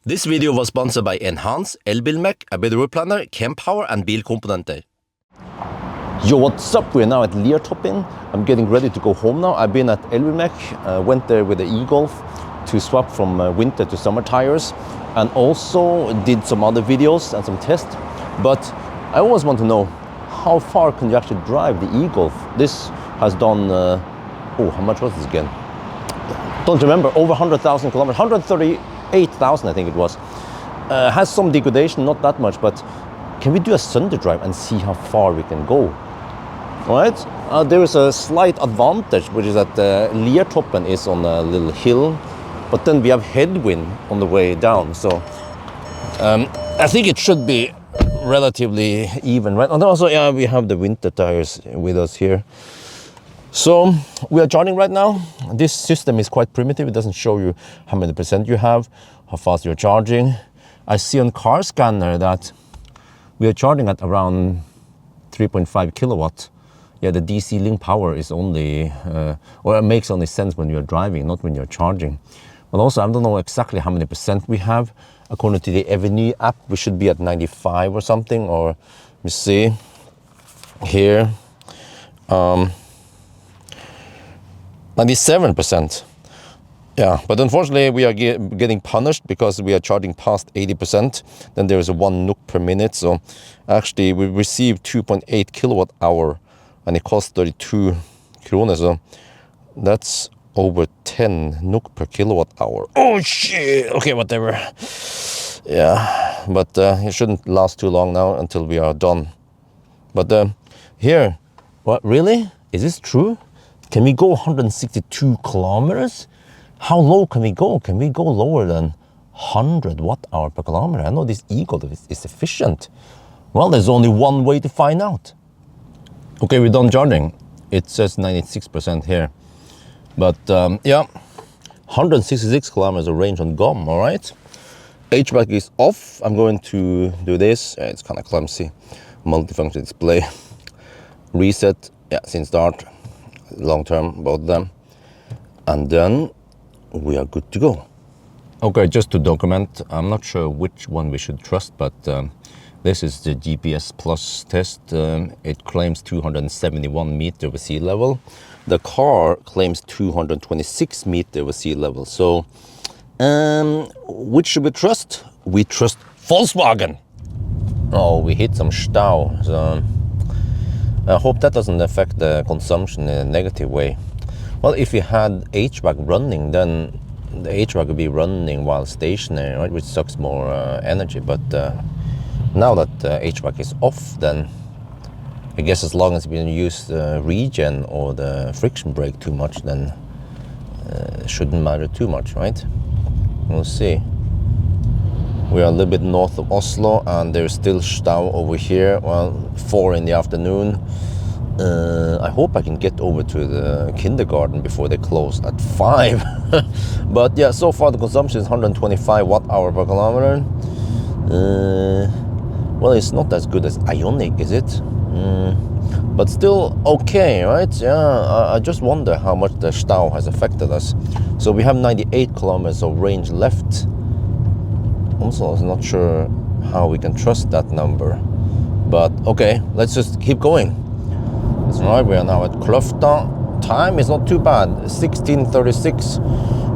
This video was sponsored by Enhance, Elbilmek, a better road planner, Kempower and bilkomponenter. Yo, what's up? We're now at Liertoppen. I'm getting ready to go home now. I've been at Elbilmek, went there with the e-Golf to swap from winter to summer tires, and also did some other videos and some tests. But I always want to know, how far can you actually drive the e-Golf? This has done, how much was this again? Don't remember, over 100,000 kilometers, 138,000 I think it was. Has some degradation, not that much, but can we do a Sunday drive and see how far we can go? All right, there is a slight advantage, which is that Liertoppen is on a little hill, but then we have headwind on the way down. So I think it should be relatively even, right? And also, yeah, we have the winter tires with us here. So we are charging right now. This system is quite primitive. It doesn't show you how many percent you have, how fast you're charging. I see on car scanner that we are charging at around 3.5 kilowatt. Yeah, the DC link power is only, or it makes only sense when you're driving, not when you're charging. But also, I don't know exactly how many percent we have. According to the Ioniq app, we should be at 95 or something, or let me see here. 97%. Yeah, but unfortunately we are getting punished because we are charging past 80%. Then there is a 1 NOK per minute. So actually we received 2.8 kilowatt hour and it costs 32 kroner. So that's over 10 NOK per kilowatt hour. Oh shit! Okay, whatever. Yeah, but it shouldn't last too long now until we are done. But here, what, really? Is this true? Can we go 162 kilometers? How low can we go? Can we go lower than 100 watt-hour per kilometer? I know this e-Golf is efficient. Well, there's only one way to find out. Okay, we're done charging. It says 96% here. But yeah, 166 kilometers of range on GOM, all right? HVAC is off. I'm going to do this. It's kind of clumsy. Multifunction display. Reset, yeah, since start. Long term, both of them. And then we are good to go. Okay, just to document, I'm not sure which one we should trust, but this is the GPS Plus test. It claims 271 meter over sea level. The car claims 226 meter over sea level. So, which should we trust? We trust Volkswagen. Oh, we hit some stau. So I hope that doesn't affect the consumption in a negative way. Well, if you had HVAC running, then the HVAC would be running while stationary, right? Which sucks more energy. But now that HVAC is off, then I guess as long as we don't use the regen or the friction brake too much, then it shouldn't matter too much, right? We'll see. We are a little bit north of Oslo and there's still stau over here. Well, 4 in the afternoon. I hope I can get over to the kindergarten before they close at 5. But yeah, so far the consumption is 125 watt-hour per kilometer. Well, it's not as good as Ioniq, is it? But still okay, right? Yeah, I just wonder how much the stau has affected us. So we have 98 kilometers of range left. Also, I'm not sure how we can trust that number. But okay, let's just keep going. That's right, we are now at Kløfta. Time is not too bad, 16:36.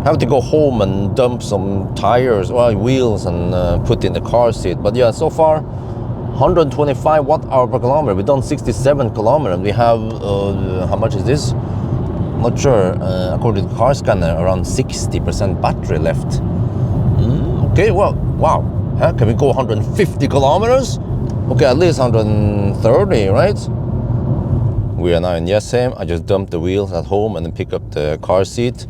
Have to go home and dump some tires, well, wheels, and put in the car seat. But yeah, so far, 125 watt-hour per kilometer. We've done 67 kilometers. We have, how much is this? Not sure. According to the car scanner, around 60% battery left. Okay, well, wow. Can we go 150 kilometers? Okay, at least 130, right? We are now in Jessheim. I just dumped the wheels at home and then pick up the car seat.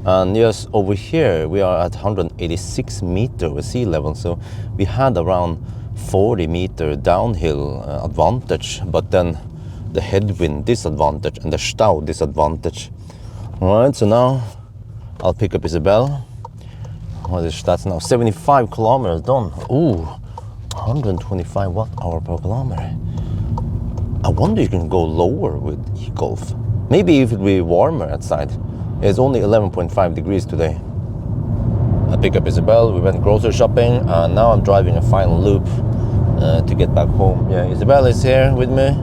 And yes, over here we are at 186 meter over sea level. So we had around 40 meter downhill advantage, but then the headwind disadvantage and the stau disadvantage. All right, so now I'll pick up Isabel. What is that now? 75 kilometers done. Ooh, 125 watt-hour per kilometer. I wonder if you can go lower with e-Golf. Maybe if it will be warmer outside. It's only 11.5 degrees today. I pick up Isabel, we went grocery shopping, and now I'm driving a final loop to get back home. Yeah, Isabel is here with me.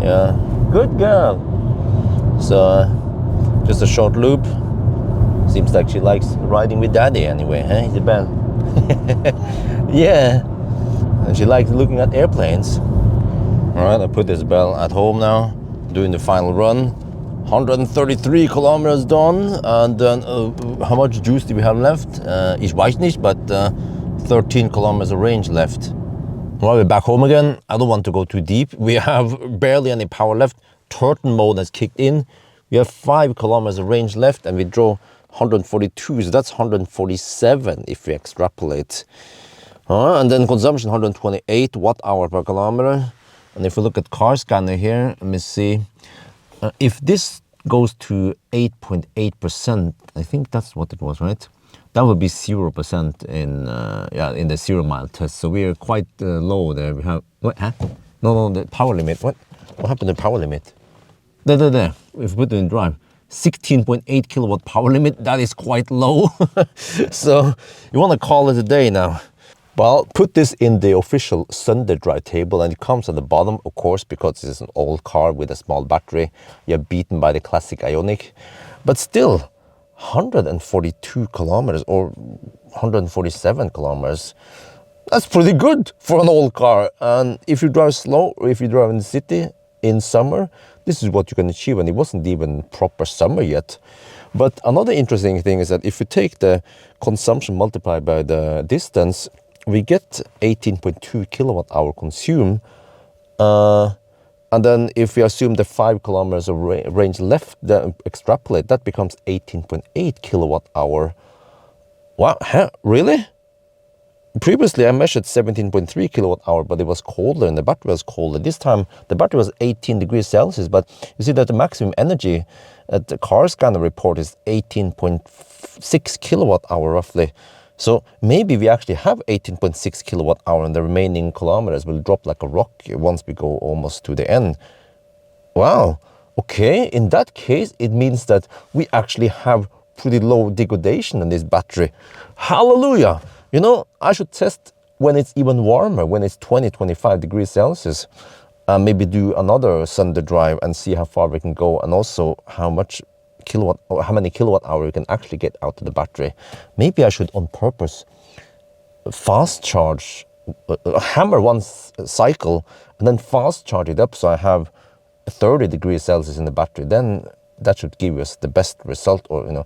Yeah, good girl. So just a short loop. Seems like she likes riding with daddy anyway, huh, Isabel? Yeah, and she likes looking at airplanes. All right, I put Isabel at home now, doing the final run. 133 kilometers done, and then how much juice do we have left? Ich weiß nicht, but 13 kilometers of range left. Well, we're back home again. I don't want to go too deep. We have barely any power left. Turtle mode has kicked in. We have 5 kilometers of range left, and we drove 142, so that's 147 if we extrapolate. And then consumption 128 watt hour per kilometer. And if we look at car scanner here, let me see. If this goes to 8.8%, I think that's what it was, right? That would be 0% in the 0 mile test. So we are quite low there. We have what? Huh? No, the power limit. What happened to the power limit? There. If we put it in drive, 16.8 kilowatt power limit. That is quite low. So you want to call it a day now. Well, put this in the official Sunday drive table, and it comes at the bottom, of course, because it's an old car with a small battery. You're beaten by the classic Ioniq. But still, 142 kilometers or 147 kilometers. That's pretty good for an old car. And if you drive slow, or if you drive in the city in summer, this is what you can achieve. And it wasn't even proper summer yet. But another interesting thing is that if you take the consumption multiplied by the distance, we get 18.2 kilowatt hour consumed. And then if we assume the 5 kilometers of range left, extrapolate, that becomes 18.8 kilowatt hour. Wow, huh? Really? Previously I measured 17.3 kilowatt hour, but it was colder and the battery was colder. This time the battery was 18 degrees Celsius, but you see that the maximum energy at the car scanner report is 18.6 kilowatt hour roughly. So maybe we actually have 18.6 kilowatt hour, and the remaining kilometers will drop like a rock once we go almost to the end. Wow, okay, in that case, it means that we actually have pretty low degradation in this battery. Hallelujah! You know, I should test when it's even warmer, when it's 20-25 degrees Celsius, and maybe do another Sunday drive and see how far we can go, and also how many kilowatt hour you can actually get out of the battery. Maybe I should on purpose fast charge, hammer one cycle and then fast charge it up so I have 30 degrees Celsius in the battery. Then that should give us the best result. Or, you know,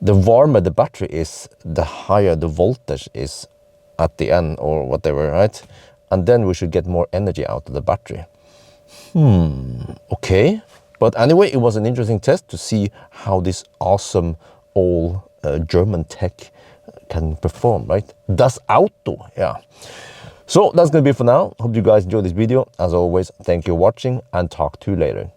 the warmer the battery is, the higher the voltage is at the end or whatever, right? And then we should get more energy out of the battery. Okay. But anyway, it was an interesting test to see how this awesome old German tech can perform, right? Das Auto, yeah. So that's going to be it for now. Hope you guys enjoyed this video. As always, thank you for watching and talk to you later.